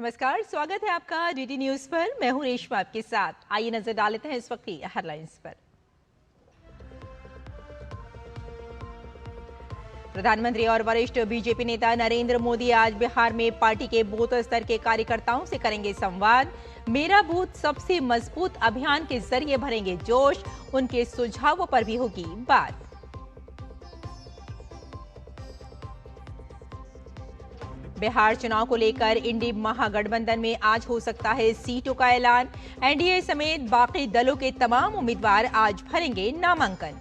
नमस्कार, स्वागत है आपका डीडी न्यूज पर। मैं हूं रेशमा आपके साथ। आइए नजर डाल लेते हैं इस वक्त की हेडलाइंस पर। प्रधानमंत्री और वरिष्ठ बीजेपी नेता नरेंद्र मोदी आज बिहार में पार्टी के बूथ स्तर के कार्यकर्ताओं से करेंगे संवाद। मेरा बूथ सबसे मजबूत अभियान के जरिए भरेंगे जोश, उनके सुझावों पर भी होगी बात। बिहार चुनाव को लेकर इंडी महागठबंधन में आज हो सकता है सीटों का ऐलान। एनडीए समेत बाकी दलों के तमाम उम्मीदवार आज भरेंगे नामांकन।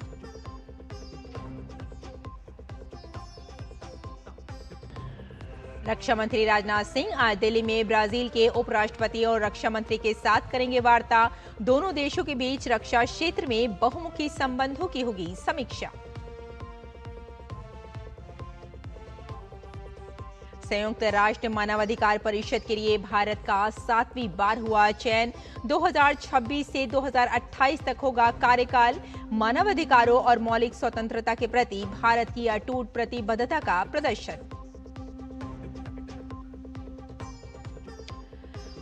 रक्षा मंत्री राजनाथ सिंह आज दिल्ली में ब्राजील के उपराष्ट्रपति और रक्षा मंत्री के साथ करेंगे वार्ता। दोनों देशों के बीच रक्षा क्षेत्र में बहुमुखी संबंधों की होगी समीक्षा। संयुक्त राष्ट्र मानवाधिकार परिषद के लिए भारत का 7वीं बार हुआ चयन। 2026 से 2028 तक होगा कार्यकाल। मानवाधिकारों और मौलिक स्वतंत्रता के प्रति भारत की अटूट प्रतिबद्धता का प्रदर्शन।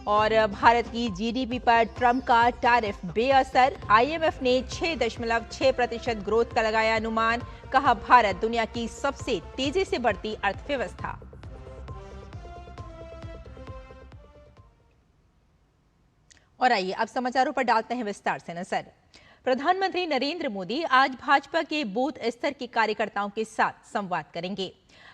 और भारत की जीडीपी पर ट्रंप का टैरिफ बेअसर। आईएमएफ ने 6.6% ग्रोथ का लगाया अनुमान। कहा भारत दुनिया की सबसे तेजी से बढ़ती अर्थव्यवस्था। और आइए अब समाचारों पर डालते हैं विस्तार से नजर। प्रधानमंत्री नरेंद्र मोदी आज भाजपा के बूथ स्तर के कार्यकर्ताओं के साथ संवाद करेंगे।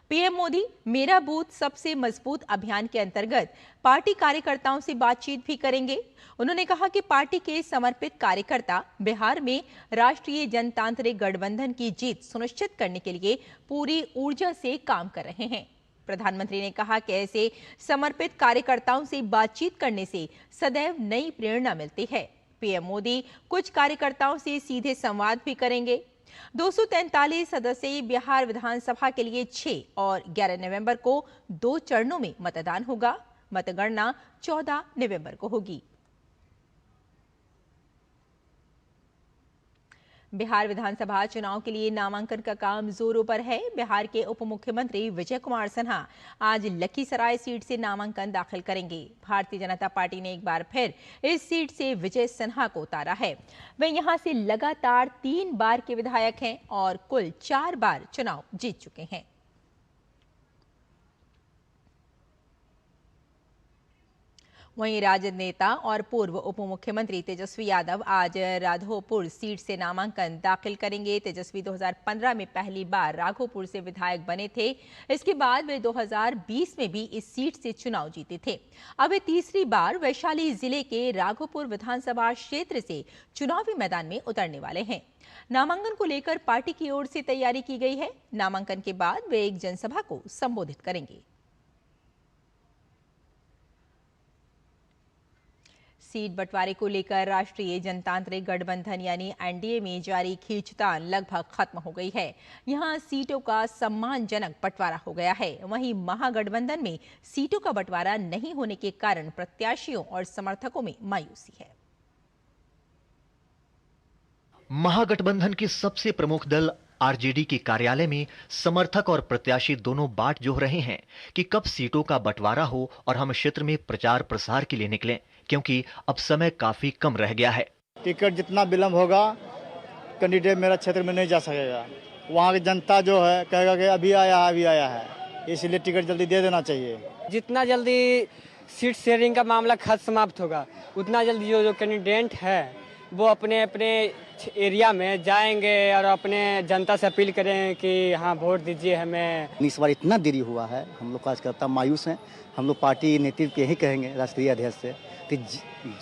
पीएम मोदी मेरा बूथ सबसे मजबूत अभियान के अंतर्गत पार्टी कार्यकर्ताओं से बातचीत भी करेंगे। उन्होंने कहा कि पार्टी के समर्पित कार्यकर्ता बिहार में राष्ट्रीय जनतांत्रिक गठबंधन की जीत सुनिश्चित करने के लिए पूरी ऊर्जा से काम कर रहे हैं। प्रधानमंत्री ने कहा कि ऐसे समर्पित कार्यकर्ताओं से बातचीत करने से सदैव नई प्रेरणा मिलती है। पीएम मोदी कुछ कार्यकर्ताओं से सीधे संवाद भी करेंगे। 243 सदस्यीय बिहार विधानसभा के लिए 6 और 11 नवंबर को 2 चरणों में मतदान होगा। मतगणना 14 नवंबर को होगी। बिहार विधानसभा चुनाव के लिए नामांकन का काम जोरों पर है। बिहार के उप मुख्यमंत्री विजय कुमार सिन्हा आज लखीसराय सीट से नामांकन दाखिल करेंगे। भारतीय जनता पार्टी ने एक बार फिर इस सीट से विजय सिन्हा को उतारा है। वे यहां से लगातार 3 बार के विधायक हैं और कुल 4 बार चुनाव जीत चुके हैं। वहीं राजद नेता और पूर्व उप मुख्यमंत्री तेजस्वी यादव आज राघोपुर सीट से नामांकन दाखिल करेंगे। तेजस्वी 2015 में पहली बार राघोपुर से विधायक बने थे। इसके बाद वे 2020 में भी इस सीट से चुनाव जीते थे। अब वे तीसरी बार वैशाली जिले के राघोपुर विधानसभा क्षेत्र से चुनावी मैदान में उतरने वाले हैं। नामांकन को लेकर पार्टी की ओर से तैयारी की गई है। नामांकन के बाद वे एक जनसभा को संबोधित करेंगे। सीट बंटवारे को लेकर राष्ट्रीय जनतांत्रिक गठबंधन यानी एनडीए में जारी खींचतान लगभग खत्म हो गई है। यहां सीटों का सम्मानजनक बंटवारा हो गया है। वहीं महागठबंधन में सीटों का बंटवारा नहीं होने के कारण प्रत्याशियों और समर्थकों में मायूसी है। महागठबंधन के सबसे प्रमुख दल आरजेडी के कार्यालय में समर्थक और प्रत्याशी दोनों बाट जोह रहे हैं कि कब सीटों का बंटवारा हो और हम क्षेत्र में प्रचार प्रसार के लिए निकलें, क्योंकि अब समय काफी कम रह गया है। टिकट जितना विलंब होगा कैंडिडेट मेरा क्षेत्र में नहीं जा सकेगा। वहाँ की जनता जो है कहेगा कि अभी आया है, इसलिए टिकट जल्दी दे देना चाहिए। जितना जल्दी सीट शेयरिंग का मामला खत्म समाप्त होगा उतना जल्दी जो कैंडिडेट है वो अपने अपने एरिया में जाएंगे और अपने जनता से अपील करें कि हाँ वोट दीजिए हमें। इस बार इतना देरी हुआ है, हम लोग कार्यकर्ता मायूस हैं। हम लोग पार्टी नेतृत्व के यही कहेंगे राष्ट्रीय अध्यक्ष से कि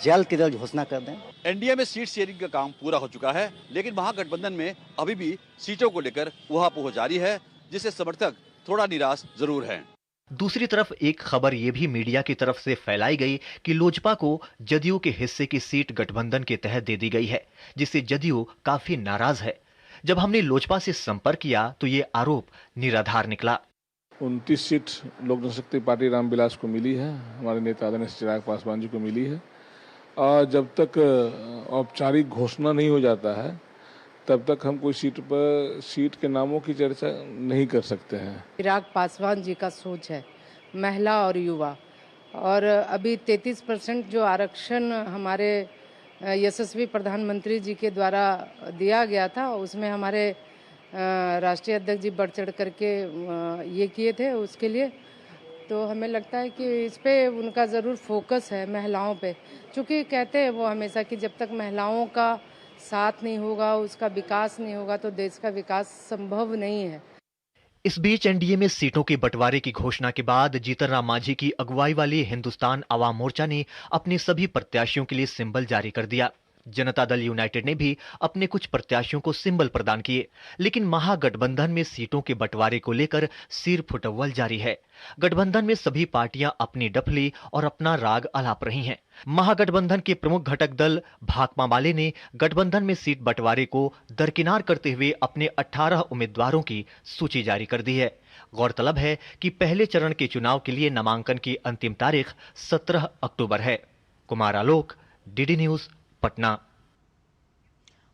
जल्द के जल्द घोषणा कर दें। एनडीए में सीट शेयरिंग का काम पूरा हो चुका है, लेकिन महागठबंधन में अभी भी सीटों को लेकर उहापोह जारी है, जिससे समर्थक थोड़ा निराश जरूर हैं। दूसरी तरफ एक खबर यह भी मीडिया की तरफ से फैलाई गई कि लोजपा को जदयू के हिस्से की सीट गठबंधन के तहत दे दी गई है, जिससे जदयू काफी नाराज है। जब हमने लोजपा से संपर्क किया तो ये आरोप निराधार निकला। 29 सीट लोक जनशक्ति पार्टी रामविलास को मिली है, हमारे नेता आदरणीय चिराग पासवान जी को मिली है। और जब तक औपचारिक घोषणा नहीं हो जाता है तब तक हम कोई सीट के नामों की चर्चा नहीं कर सकते हैं। चिराग पासवान जी का सोच है महिला और युवा और अभी 33% जो आरक्षण हमारे यशस्वी प्रधानमंत्री जी के द्वारा दिया गया था, उसमें हमारे राष्ट्रीय अध्यक्ष जी बढ़ चढ़ करके ये किए थे। उसके लिए तो हमें लगता है कि इस पे उनका ज़रूर फोकस है, महिलाओं पे, क्योंकि कहते हैं वो हमेशा कि जब तक महिलाओं का साथ नहीं होगा, उसका विकास नहीं होगा, तो देश का विकास संभव नहीं है। इस बीच एनडीए में सीटों के बंटवारे की घोषणा के बाद जीतन राम मांझी की अगुवाई वाली हिंदुस्तान आवाम मोर्चा ने अपने सभी प्रत्याशियों के लिए सिंबल जारी कर दिया। जनता दल यूनाइटेड ने भी अपने कुछ प्रत्याशियों को सिंबल प्रदान किए, लेकिन महागठबंधन में सीटों के बंटवारे को लेकर सिर फुटव्वल जारी है। गठबंधन में सभी पार्टियां अपनी डफली और अपना राग आलाप रही हैं। महागठबंधन के प्रमुख घटक दल भाकपा माले ने गठबंधन में सीट बंटवारे को दरकिनार करते हुए अपने 18 उम्मीदवारों की सूची जारी कर दी है। गौरतलब है कि पहले चरण के चुनाव के लिए नामांकन की अंतिम तारीख 17 अक्टूबर है। Kumar Alok, DD news, Patna.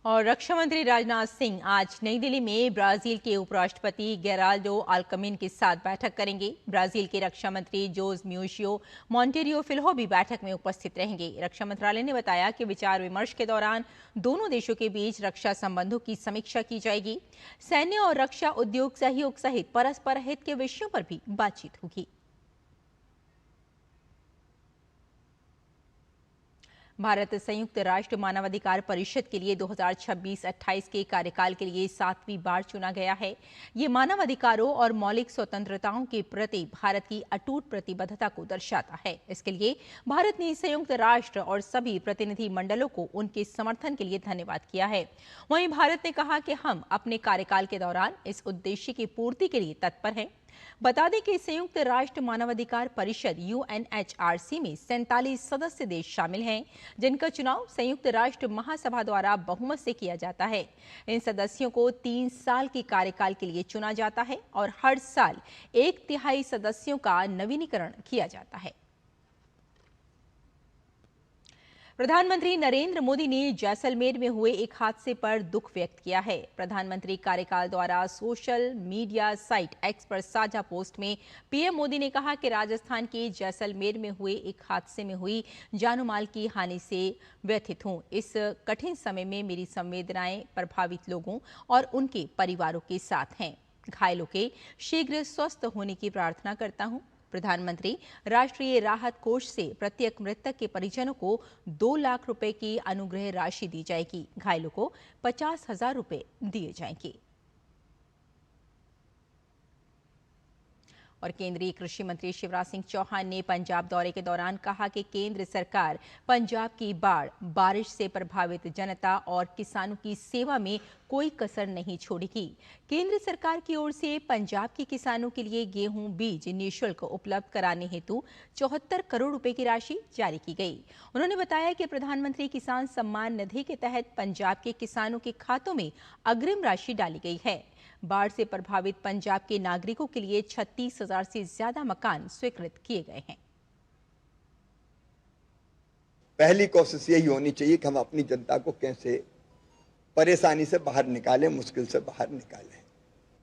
और रक्षा मंत्री राजनाथ सिंह आज नई दिल्ली में ब्राजील के उपराष्ट्रपति गेराल्डो अल्कमिन के साथ बैठक करेंगे। ब्राजील के रक्षा मंत्री जोज म्यूशियो मॉन्टेरियो फिल्हो भी बैठक में उपस्थित रहेंगे। रक्षा मंत्रालय ने बताया कि विचार विमर्श के दौरान दोनों देशों के बीच रक्षा संबंधों की समीक्षा की जाएगी। सैन्य और रक्षा उद्योग सहयोग सहित परस्पर हित के विषयों पर भी बातचीत होगी। भारत संयुक्त राष्ट्र मानवाधिकार परिषद के लिए 2026-28 के कार्यकाल के लिए 7वीं बार चुना गया है। ये मानवाधिकारों और मौलिक स्वतंत्रताओं के प्रति भारत की अटूट प्रतिबद्धता को दर्शाता है। इसके लिए भारत ने संयुक्त राष्ट्र और सभी प्रतिनिधि मंडलों को उनके समर्थन के लिए धन्यवाद किया है। वहीं भारत ने कहा कि हम अपने कार्यकाल के दौरान इस उद्देश्य की पूर्ति के लिए तत्पर हैं। बता दें कि संयुक्त राष्ट्र मानवाधिकार परिषद UNHRC में 47 सदस्य देश शामिल हैं, जिनका चुनाव संयुक्त राष्ट्र महासभा द्वारा बहुमत से किया जाता है। इन सदस्यों को 3 साल के कार्यकाल के लिए चुना जाता है और हर साल 1/3 सदस्यों का नवीनीकरण किया जाता है। प्रधानमंत्री नरेंद्र मोदी ने जैसलमेर में हुए एक हादसे पर दुख व्यक्त किया है। प्रधानमंत्री कार्यकाल द्वारा सोशल मीडिया साइट एक्स पर साझा पोस्ट में पीएम मोदी ने कहा कि राजस्थान के जैसलमेर में हुए एक हादसे में हुई जानमाल की हानि से व्यथित हूं। इस कठिन समय में मेरी संवेदनाएं प्रभावित लोगों और उनके परिवारों के साथ हैं। घायलों के शीघ्र स्वस्थ होने की प्रार्थना करता हूं। प्रधानमंत्री राष्ट्रीय राहत कोष से प्रत्येक मृतक के परिजनों को 2 लाख रुपए की अनुग्रह राशि दी जाएगी। घायलों को 50,000 रुपए दिए जाएंगे। और केंद्रीय कृषि मंत्री शिवराज सिंह चौहान ने पंजाब दौरे के दौरान कहा कि केंद्र सरकार पंजाब की बाढ़, बारिश से प्रभावित जनता और किसानों की सेवा में कोई कसर नहीं छोड़ेगी। केंद्र सरकार की ओर से पंजाब के किसानों के लिए गेहूं बीज निःशुल्क उपलब्ध कराने हेतु 74 करोड़ रुपए की राशि जारी की गई। उन्होंने बताया कि प्रधानमंत्री किसान सम्मान निधि के तहत पंजाब के किसानों के खातों में अग्रिम राशि डाली गई है। बाढ़ से प्रभावित पंजाब के नागरिकों के लिए 36,000 से ज्यादा मकान स्वीकृत किए गए हैं। पहली कोशिश यही होनी चाहिए कि हम अपनी जनता को कैसे परेशानी से बाहर निकालें, मुश्किल से बाहर निकालें,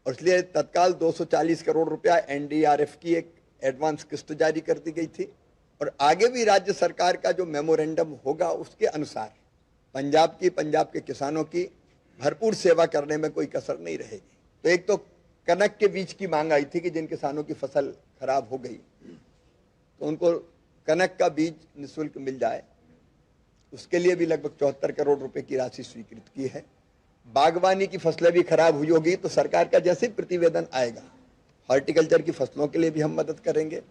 और इसलिए तत्काल 240 करोड़ रुपया एनडीआरएफ की एक एडवांस किस्त जारी कर दी गई थी। और आगे भी राज्य सरकार का जो मेमोरेंडम होगा उसके अनुसार पंजाब के किसानों की भरपूर सेवा करने में कोई कसर नहीं रहेगी। तो एक तो कनक के बीज की मांग आई थी कि जिन किसानों की फसल खराब हो गई तो उनको कनक का बीज निःशुल्क मिल जाए, उसके लिए भी लगभग 74 करोड़ रुपए की राशि स्वीकृत की है। बागवानी की फसलें भी खराब हुई होगी तो सरकार का जैसे प्रतिवेदन आएगा, हॉर्टिकल्चर की फसलों के लिए भी हम मदद करेंगे।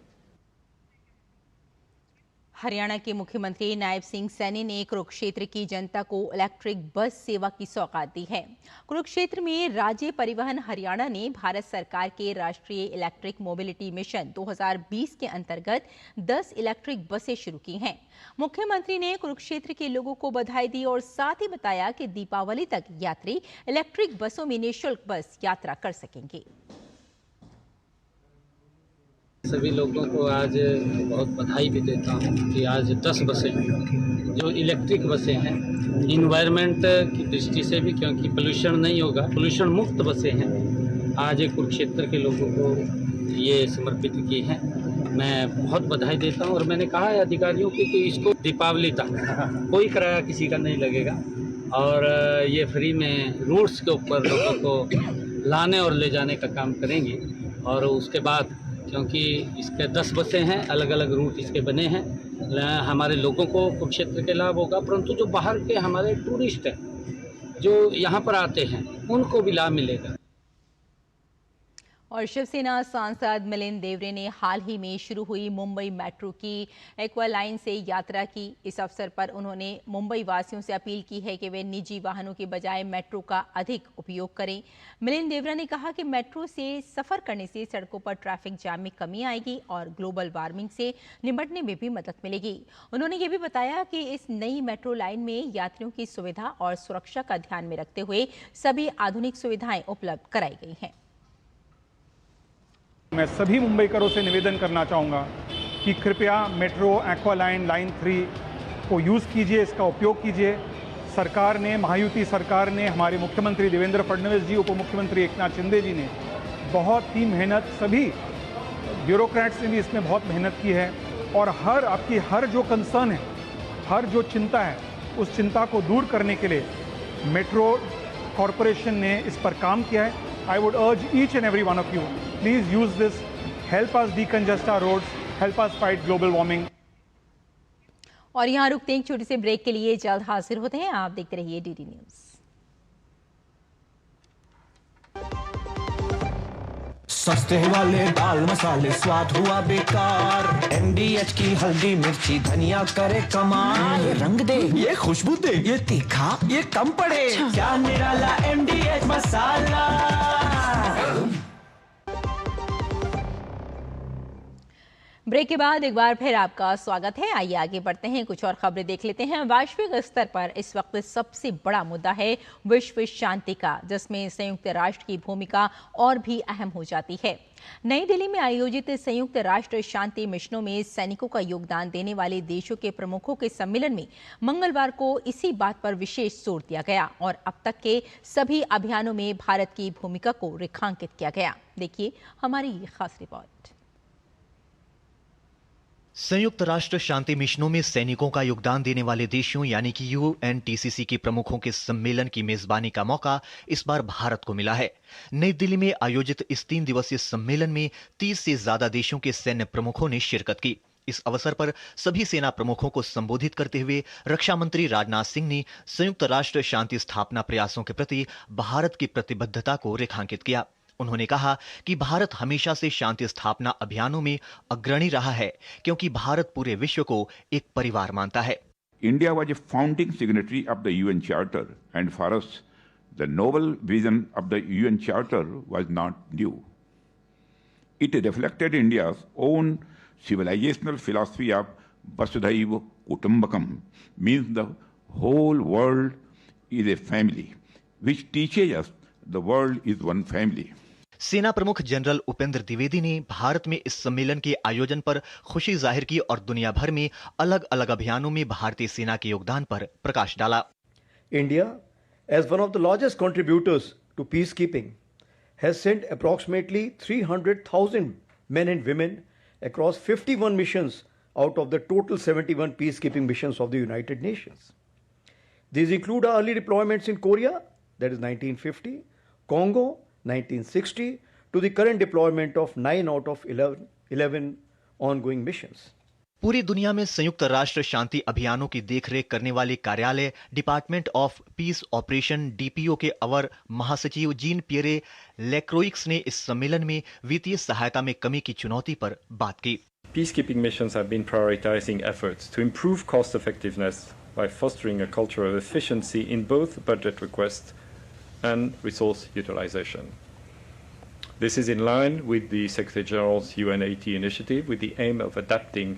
हरियाणा के मुख्यमंत्री नायब सिंह सैनी ने कुरुक्षेत्र की जनता को इलेक्ट्रिक बस सेवा की सौगात दी है। कुरुक्षेत्र में राज्य परिवहन हरियाणा ने भारत सरकार के राष्ट्रीय इलेक्ट्रिक मोबिलिटी मिशन 2020 के अंतर्गत 10 इलेक्ट्रिक बसें शुरू की हैं। मुख्यमंत्री ने कुरुक्षेत्र के लोगों को बधाई दी और साथ ही बताया कि दीपावली तक यात्री इलेक्ट्रिक बसों में निःशुल्क बस यात्रा कर सकेंगे। सभी लोगों को आज बहुत बधाई भी देता हूँ कि आज 10 बसें जो इलेक्ट्रिक बसें हैं, इन्वायरमेंट की दृष्टि से भी, क्योंकि पोल्यूशन नहीं होगा, पोल्यूशन मुक्त बसें हैं, आज कुरुक्षेत्र के लोगों को ये समर्पित की हैं। मैं बहुत बधाई देता हूँ और मैंने कहा है अधिकारियों को कि इसको दीपावली तक कोई किराया किसी का नहीं लगेगा और ये फ्री में रूट्स के ऊपर लोगों को लाने और ले जाने का काम करेंगे। और उसके बाद क्योंकि इसके 10 बसें हैं, अलग अलग रूट इसके बने हैं, हमारे लोगों को कुरुक्षेत्र के लाभ होगा, परंतु जो बाहर के हमारे टूरिस्ट हैं जो यहाँ पर आते हैं उनको भी लाभ मिलेगा। और शिवसेना सांसद मिलिंद देवरे ने हाल ही में शुरू हुई मुंबई मेट्रो की एक्वा लाइन से यात्रा की। इस अवसर पर उन्होंने मुंबई वासियों से अपील की है कि वे निजी वाहनों के बजाय मेट्रो का अधिक उपयोग करें। मिलिंद देवरा ने कहा कि मेट्रो से सफर करने से सड़कों पर ट्रैफिक जाम में कमी आएगी और ग्लोबल वार्मिंग से निपटने में भी मदद मिलेगी। उन्होंने ये भी बताया कि इस नई मेट्रो लाइन में यात्रियों की सुविधा और सुरक्षा का ध्यान में रखते हुए सभी आधुनिक सुविधाएं उपलब्ध कराई गई हैं। मैं सभी मुंबईकरों से निवेदन करना चाहूँगा कि कृपया मेट्रो एक्वा लाइन 3 को यूज़ कीजिए, इसका उपयोग कीजिए। सरकार ने, महायुति सरकार ने, हमारे मुख्यमंत्री देवेंद्र फडणवीस जी, उप मुख्यमंत्री एकनाथ शिंदे जी ने बहुत ही मेहनत, सभी ब्यूरोक्रेट्स ने भी इसमें बहुत मेहनत की है और आपकी हर जो कंसर्न है, हर जो चिंता है, उस चिंता को दूर करने के लिए मेट्रो कॉरपोरेशन ने इस पर काम किया है। I would urge each and every one of you, please use this, help us decongest our roads, help us fight global warming. और यहाँ रुकते हैं एक छोटे से ब्रेक के लिए, जल्द हाजिर होते हैं। आप देखते रहिए डीडी न्यूज़। सस्ते वाले दाल मसाले स्वाद हुआ बेकार, MDH की हल्दी मिर्ची धनिया करे कमाल, ये रंग दे, ये खुशबू दे, ये तीखा, ये कम पड़े, क्या निराला MDH मसाला। ब्रेक के बाद एक बार फिर आपका स्वागत है। आइए आगे बढ़ते हैं, कुछ और खबरें देख लेते हैं। वैश्विक स्तर पर इस वक्त सबसे बड़ा मुद्दा है विश्व शांति का, जिसमें संयुक्त राष्ट्र की भूमिका और भी अहम हो जाती है। नई दिल्ली में आयोजित संयुक्त राष्ट्र शांति मिशनों में सैनिकों का योगदान देने वाले देशों के प्रमुखों के सम्मेलन में मंगलवार को इसी बात पर विशेष जोर दिया गया और अब तक के सभी अभियानों में भारत की भूमिका को रेखांकित किया गया। देखिए हमारी ये खास रिपोर्ट। संयुक्त राष्ट्र शांति मिशनों में सैनिकों का योगदान देने वाले देशों यानी कि UNTCC के प्रमुखों के सम्मेलन की मेजबानी का मौका इस बार भारत को मिला है। नई दिल्ली में आयोजित इस 3 दिवसीय सम्मेलन में 30 से ज्यादा देशों के सैन्य प्रमुखों ने शिरकत की। इस अवसर पर सभी सेना प्रमुखों को संबोधित करते हुए रक्षा मंत्री राजनाथ सिंह ने संयुक्त राष्ट्र शांति स्थापना प्रयासों के प्रति भारत की प्रतिबद्धता को रेखांकित किया। उन्होंने कहा कि भारत हमेशा से शांति स्थापना अभियानों में अग्रणी रहा है, क्योंकि भारत पूरे विश्व को एक परिवार मानता है। India was a founding signatory of the UN Charter, and for us, the noble vision of the UN Charter was not new. It reflected India's own civilizational philosophy of Vasudhaiva Kutumbakam, means the whole world is a family, which teaches us the world is one family. सेना प्रमुख general Upendra Dwivedi ने भारत में इस सम्मेलन के आयोजन पर खुशी जाहिर की और दुनिया भर में अलग अलग अभियानों में भारतीय सेना के योगदान पर प्रकाश डाला। India, as one of the largest contributors to peacekeeping, has sent approximately 300,000 men and women across 51 missions out of the total 71 peacekeeping missions of the United Nations. These include our early deployments in Korea, that is 1950, Congo 1960, to the current deployment of 9 out of 11 ongoing missions. पूरी दुनिया में संयुक्त राष्ट्र शांति अभियानों की देखरेख करने वाले कार्यालय department of peace operation DPO के अवर महासचिव जीन पियरे लेक्रोइक्स ने इस सम्मेलन में वित्तीय सहायता में कमी की चुनौती पर बात की। Peacekeeping missions have been prioritizing efforts to improve cost effectiveness by fostering a culture of efficiency in both budget requests and resource utilization. This is in line with the Secretary General's UN80 initiative, with the aim of adapting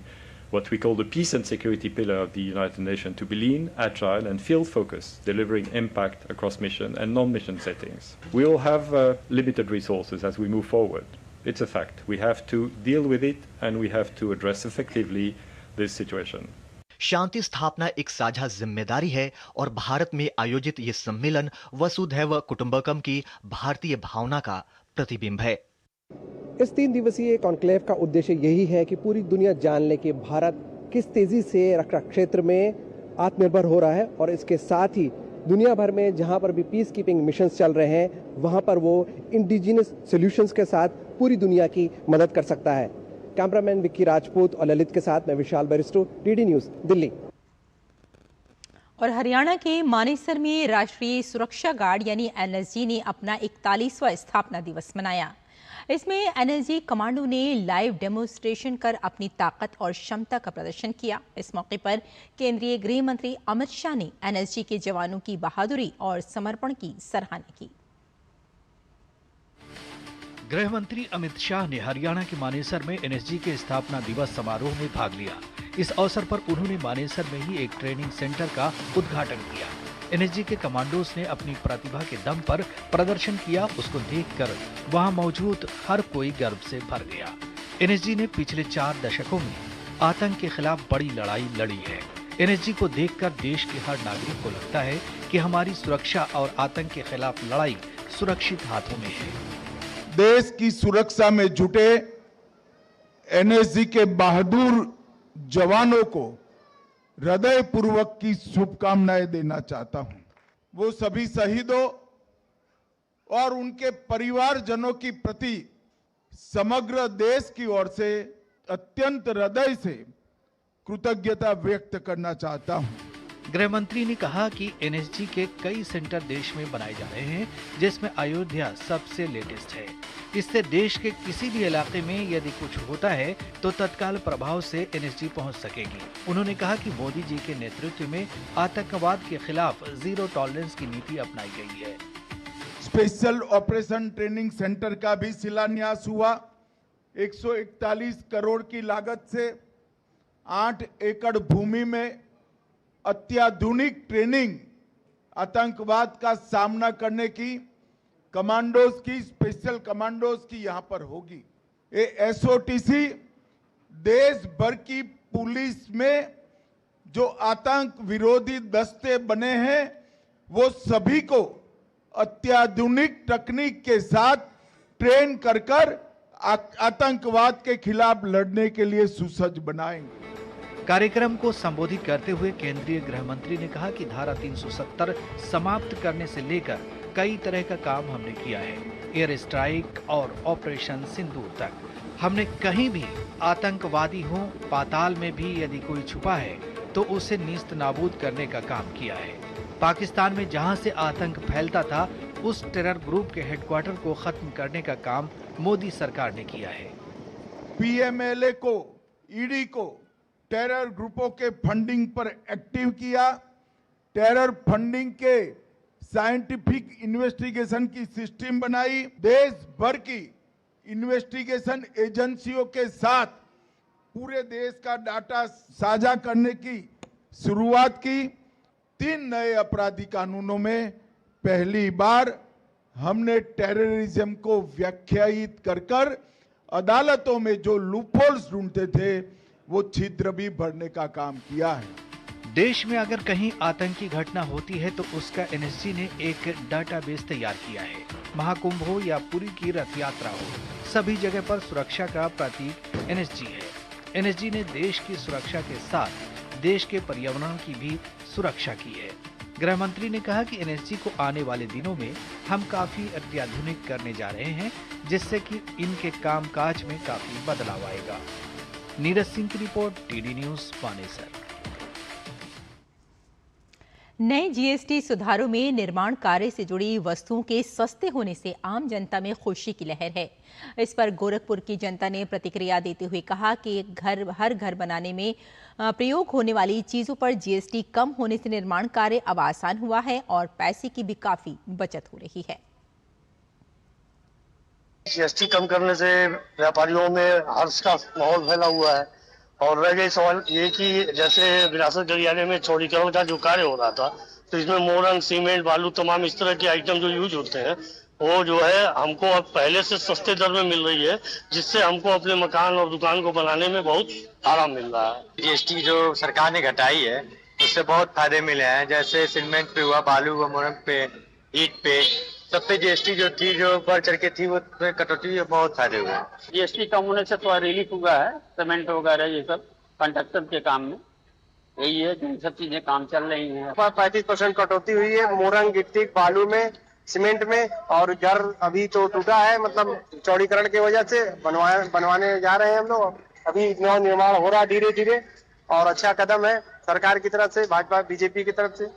what we call the peace and security pillar of the United Nations to be lean, agile and field-focused, delivering impact across mission and non-mission settings. We all have limited resources as we move forward. It's a fact. We have to deal with it and we have to address effectively this situation. शांति स्थापना एक साझा जिम्मेदारी है और भारत में आयोजित ये सम्मेलन वसुधैव कुटुंबकम की भारतीय भावना का प्रतिबिंब है। इस 3 दिवसीय कॉन्क्लेव का उद्देश्य यही है कि पूरी दुनिया जान ले कि भारत किस तेजी से रक्षा क्षेत्र में आत्मनिर्भर हो रहा है और इसके साथ ही दुनिया भर में जहां पर भी पीस कीपिंग मिशंस चल रहे हैं वहां पर वो इंडिजिनस सॉल्यूशंस के साथ पूरी दुनिया की मदद कर सकता है। कैमरामैन विक्की राजपूत और ललित के साथ मैं विशाल बरिस्टो, डीडी न्यूज़, दिल्ली। और हरियाणा के मानेसर में राष्ट्रीय सुरक्षा गार्ड यानी एनएसजी ने अपना 41वां स्थापना दिवस मनाया। इसमें एनएसजी कमांडो ने लाइव डेमोन्स्ट्रेशन कर अपनी ताकत और क्षमता का प्रदर्शन किया। इस मौके पर केंद्रीय गृह मंत्री अमित शाह ने एनएसजी के जवानों की बहादुरी और समर्पण की सराहना की। गृह मंत्री अमित शाह ने हरियाणा के मानेसर में एनएसजी के स्थापना दिवस समारोह में भाग लिया। इस अवसर पर उन्होंने मानेसर में ही एक ट्रेनिंग सेंटर का उद्घाटन किया। एनएसजी के कमांडोज ने अपनी प्रतिभा के दम पर प्रदर्शन किया, उसको देखकर वहां मौजूद हर कोई गर्व से भर गया। एनएसजी ने पिछले 4 दशकों में आतंक के खिलाफ बड़ी लड़ाई लड़ी है। एनएसजी को देखकर देश के हर नागरिक को लगता है कि हमारी सुरक्षा और आतंक के खिलाफ लड़ाई सुरक्षित हाथों में है। देश की सुरक्षा में जुटे एनएसजी के बहादुर जवानों को हृदय पूर्वक की शुभकामनाएं देना चाहता हूं। वो सभी शहीदों और उनके परिवारजनों की प्रति समग्र देश की ओर से अत्यंत हृदय से कृतज्ञता व्यक्त करना चाहता हूं। गृह मंत्री ने कहा कि एनएसजी के कई सेंटर देश में बनाए जा रहे हैं, जिसमें अयोध्या सबसे लेटेस्ट है। इससे देश के किसी भी इलाके में यदि कुछ होता है तो तत्काल प्रभाव से एनएसजी पहुंच सकेगी। उन्होंने कहा कि मोदी जी के नेतृत्व में आतंकवाद के खिलाफ जीरो टॉलरेंस की नीति अपनाई गई है। स्पेशल ऑपरेशन ट्रेनिंग सेंटर का भी शिलान्यास हुआ। 141 करोड़ की लागत से 8 एकड़ भूमि में अत्याधुनिक ट्रेनिंग आतंकवाद का सामना करने की कमांडोज की, स्पेशल कमांडोज की यहां पर होगी। ये एसओटीसी देश भर की पुलिस में जो आतंक विरोधी दस्ते बने हैं वो सभी को अत्याधुनिक तकनीक के साथ ट्रेन कर आतंकवाद के खिलाफ लड़ने के लिए सुसज्ज बनाएंगे। कार्यक्रम को संबोधित करते हुए केंद्रीय गृह मंत्री ने कहा कि धारा 370 समाप्त करने से लेकर कई तरह का काम हमने किया है। एयर स्ट्राइक और ऑपरेशन सिंदूर तक हमने कहीं भी आतंकवादी हो, पाताल में भी यदि कोई छुपा है तो उसे नीस्त नाबूद करने का काम किया है। पाकिस्तान में जहां से आतंक फैलता था उस टेरर ग्रुप के हेडक्वार्टर को खत्म करने का काम मोदी सरकार ने किया है। पीएमएलए को, ईडी को टेरर ग्रुपों के फंडिंग पर एक्टिव किया। टेरर फंडिंग के साइंटिफिक इन्वेस्टिगेशन की सिस्टम बनाई। देश भर की इन्वेस्टिगेशन एजेंसियों के साथ पूरे देश का डाटा साझा करने की शुरुआत की। 3 नए अपराधी कानूनों में पहली बार हमने टेररिज्म को व्याख्यायित कर अदालतों में जो लूपहोल्स ढूंढते थे वो छिद्र भी भरने का काम किया है। देश में अगर कहीं आतंकी घटना होती है तो उसका एनएसजी ने एक डाटाबेस तैयार किया है। महाकुंभ हो या पुरी की रथ यात्रा हो, सभी जगह पर सुरक्षा का प्रतीक एनएसजी है। एनएसजी ने देश की सुरक्षा के साथ देश के पर्यावरण की भी सुरक्षा की है। गृह मंत्री ने कहा कि एनएसजी को आने वाले दिनों में हम काफी अत्याधुनिक करने जा रहे हैं, जिससे कि इनके कामकाज में काफी बदलाव आएगा। नीरज सिंह की रिपोर्ट, टीडी न्यूज़, मानेसर। नए जीएसटी सुधारों में निर्माण कार्य से जुड़ी वस्तुओं के सस्ते होने से आम जनता में खुशी की लहर है। इस पर गोरखपुर की जनता ने प्रतिक्रिया देते हुए कहा कि हर घर बनाने में प्रयोग होने वाली चीजों पर जीएसटी कम होने से निर्माण कार्य अब आसान हुआ है और पैसे की भी काफी बचत हो रही है। जीएसटी कम करने से व्यापारियों में हर्ष का माहौल फैला हुआ है। और रह गई सवाल ये कि जैसे विरासत गलियारे में चौड़ीकरण का जो कार्य हो रहा था तो इसमें मोरंग, सीमेंट, बालू, तमाम इस तरह के आइटम जो यूज होते हैं वो जो है हमको अब पहले से सस्ते दर में मिल रही है, जिससे हमको अपने मकान और दुकान को बनाने में बहुत आराम मिल रहा है। जीएसटी जो सरकार ने घटाई है उससे बहुत फायदे मिले हैं, जैसे सीमेंट पे हुआ, बालू व मोरंग पे, ईंट पे सब पे जीएसटी जो थी, जो बढ़ चढ़ के थी, वो पे कटौती बहुत फायदे हुए। जीएसटी कम होने से थोड़ा रिलीफ हुआ है, सीमेंट वगैरह ये सब कंस्ट्रक्शन के काम में, यही है जो सब चीजें काम चल रही हैं। 35% कटौती हुई है मोरंग, गिट्टी, बालू में, सीमेंट में। और घर अभी तो टूटा है, मतलब चौड़ीकरण की वजह से बनवाने जा रहे हैं हम लोग। अभी नव निर्माण हो रहा है धीरे धीरे, और अच्छा कदम है सरकार की तरफ से, भाजपा बीजेपी की तरफ से।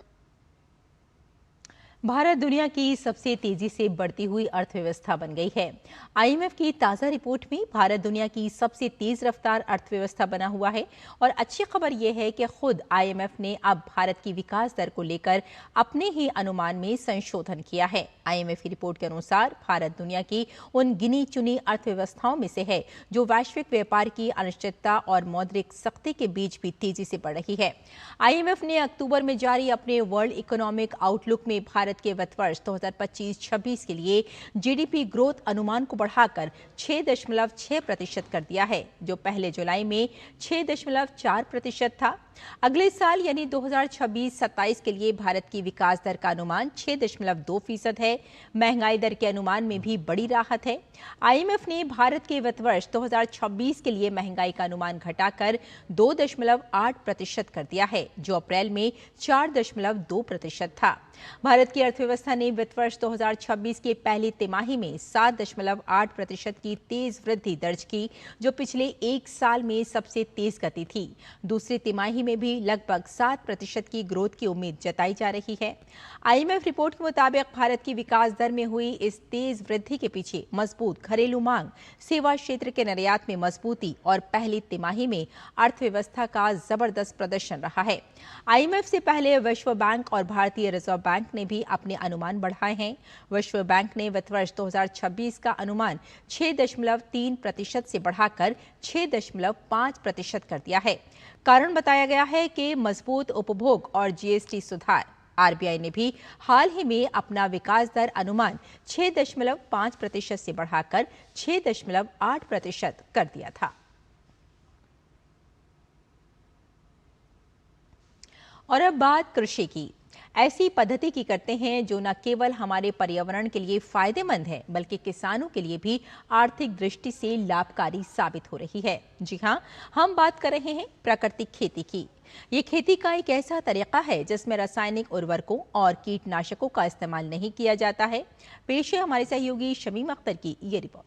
भारत दुनिया की सबसे तेजी से बढ़ती हुई अर्थव्यवस्था बन गई है। आईएमएफ की ताजा रिपोर्ट में भारत दुनिया की सबसे तेज रफ्तार अर्थव्यवस्था बना हुआ है और अच्छी खबर यह है कि खुद आईएमएफ ने अब भारत की विकास दर को लेकर अपने ही अनुमान में संशोधन किया है। आईएमएफ की रिपोर्ट के अनुसार भारत दुनिया की उन गिनी चुनी अर्थव्यवस्थाओं में से है जो वैश्विक व्यापार की अनिश्चितता और मौद्रिक सख्ती के बीच भी तेजी से बढ़ रही है। आईएमएफ ने अक्टूबर में जारी अपने वर्ल्ड इकोनॉमिक आउटलुक में भारत के वित्त वर्ष 2025-26 के लिए जीडीपी ग्रोथ अनुमान को बढ़ाकर 6.6% कर दिया है, जो पहले जुलाई में 6.4% था। अगले साल यानी 2026-27 के लिए भारत की विकास दर का अनुमान 6.2% है। महंगाई दर के अनुमान में भी बड़ी राहत है। आईएमएफ ने भारत के वित्त वर्ष 2026 के लिए महंगाई का अनुमान घटाकर 2.8% कर दिया है, जो अप्रैल में 4.2% था। भारत की अर्थव्यवस्था ने वित्त वर्ष 2026 के पहली तिमाही में 7.8% की तेज वृद्धि दर्ज की, जो पिछले एक साल में सबसे तेज गति थी। दूसरी तिमाही में भी लगभग 7% की ग्रोथ की उम्मीद जताई जा रही है। आईएमएफ रिपोर्ट के मुताबिक भारत की विकास दर में हुई इस तेज वृद्धि के पीछे मजबूत घरेलू मांग, सेवा क्षेत्र के निर्यात में मजबूती और पहली तिमाही में अर्थव्यवस्था का जबरदस्त प्रदर्शन रहा है। आईएमएफ से पहले विश्व बैंक और भारतीय रिजर्व बैंक ने भी अपने अनुमान बढ़ाए हैं। विश्व बैंक ने वित्त वर्ष 2026 का अनुमान 6.3% से बढ़ाकर 6.5% कर दिया है। कारण बताया गया है कि मजबूत उपभोग और जीएसटी सुधार। आरबीआई ने भी हाल ही में अपना विकास दर अनुमान 6.5% से बढ़ाकर 6.8% कर दिया था। और अब बात कृषि की। ऐसी पद्धति की करते हैं जो न केवल हमारे पर्यावरण के लिए फायदेमंद है, बल्कि किसानों के लिए भी आर्थिक दृष्टि से लाभकारी साबित हो रही है। जी हाँ, हम बात कर रहे हैं प्राकृतिक खेती की। ये खेती का एक ऐसा तरीका है जिसमें रासायनिक उर्वरकों और कीटनाशकों का इस्तेमाल नहीं किया जाता है। पेश है हमारे सहयोगी शमीम अख्तर की ये रिपोर्ट।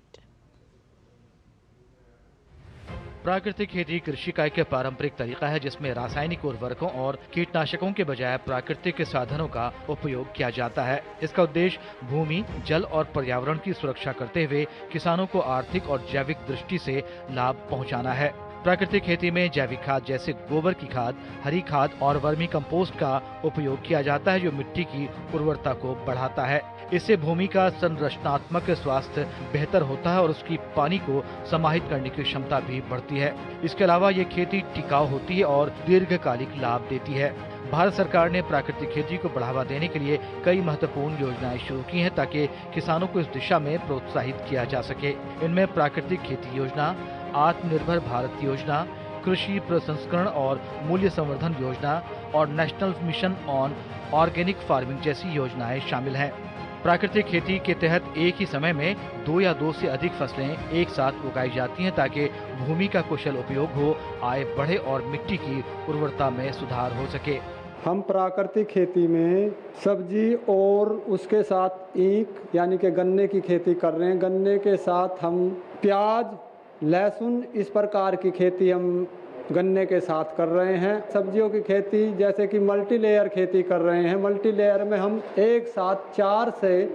प्राकृतिक खेती कृषि का एक पारंपरिक तरीका है जिसमें रासायनिक उर्वरकों और कीटनाशकों के बजाय प्राकृतिक साधनों का उपयोग किया जाता है। इसका उद्देश्य भूमि, जल और पर्यावरण की सुरक्षा करते हुए किसानों को आर्थिक और जैविक दृष्टि से लाभ पहुंचाना है। प्राकृतिक खेती में जैविक खाद जैसे गोबर की खाद, हरी खाद और वर्मी कंपोस्ट का उपयोग किया जाता है, जो मिट्टी की उर्वरता को बढ़ाता है। इससे भूमि का संरचनात्मक स्वास्थ्य बेहतर होता है और उसकी पानी को समाहित करने की क्षमता भी बढ़ती है। इसके अलावा ये खेती टिकाऊ होती है और दीर्घकालिक लाभ देती है। भारत सरकार ने प्राकृतिक खेती को बढ़ावा देने के लिए कई महत्वपूर्ण योजनाएं शुरू की हैं ताकि किसानों को इस दिशा में प्रोत्साहित किया जा सके। इनमें प्राकृतिक खेती योजना, आत्मनिर्भर भारत योजना, कृषि प्रसंस्करण और मूल्य संवर्धन योजना और national mission on organic farming जैसी योजनाएं शामिल हैं। प्राकृतिक खेती के तहत एक ही समय में 2 या 2 से अधिक फसलें एक साथ उगाई जाती हैं ताकि भूमि का कुशल उपयोग हो, आय बढ़े और मिट्टी की उर्वरता में सुधार हो सके। हम प्राकृतिक खेती में सब्जी और उसके साथ ईख यानी कि गन्ने की खेती कर रहे हैं। गन्ने के साथ हम प्याज, लहसुन, इस प्रकार की खेती हम गन्ने के साथ कर रहे हैं। सब्जियों की खेती जैसे कि मल्टी लेयर खेती कर रहे हैं। मल्टी लेयर में हम एक साथ 4 से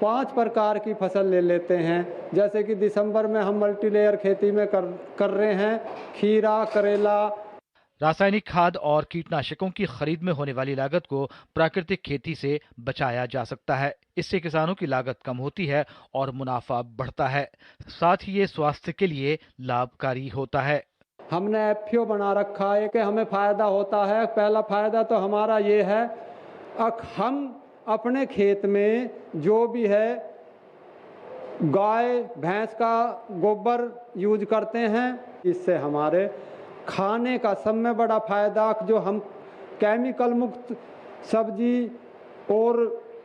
5 प्रकार की फसल ले लेते हैं। जैसे कि दिसंबर में हम मल्टी लेयर खेती में कर रहे हैं खीरा, करेला। रासायनिक खाद और कीटनाशकों की खरीद में होने वाली लागत को प्राकृतिक खेती से बचाया जा सकता है। इससे किसानों की लागत कम होती है और मुनाफा बढ़ता है। साथ ही ये स्वास्थ्य के लिए लाभकारी होता है। हमने एफपीओ बना रखा है कि हमें फायदा होता है। पहला फायदा तो हमारा ये है, हम अपने खेत में जो भी है गाय भैंस का गोबर यूज करते हैं। इससे हमारे खाने का सब में बड़ा फायदा, जो हम केमिकल मुक्त सब्जी और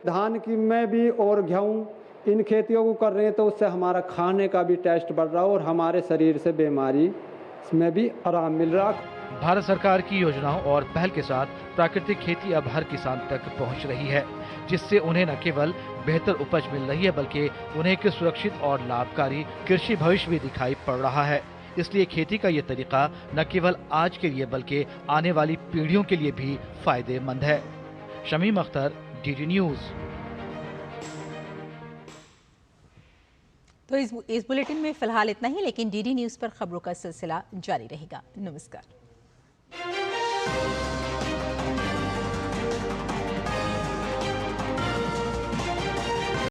धान की में भी और गेहूँ इन खेतियों को कर रहे हैं तो उससे हमारा खाने का भी टेस्ट बढ़ रहा है और हमारे शरीर से बीमारी में भी आराम मिल रहा। भारत सरकार की योजनाओं और पहल के साथ प्राकृतिक खेती अब हर किसान तक पहुंच रही है, जिससे उन्हें न केवल बेहतर उपज मिल रही है बल्कि उन्हें एक सुरक्षित और लाभकारी कृषि भविष्य भी दिखाई पड़ रहा है। इसलिए खेती का ये तरीका न केवल आज के लिए बल्कि आने वाली पीढ़ियों के लिए भी फायदेमंद है। Shamim Akhtar, DD news. तो इस बुलेटिन में फिलहाल इतना ही, लेकिन डीडी न्यूज पर खबरों का सिलसिला जारी रहेगा। नमस्कार।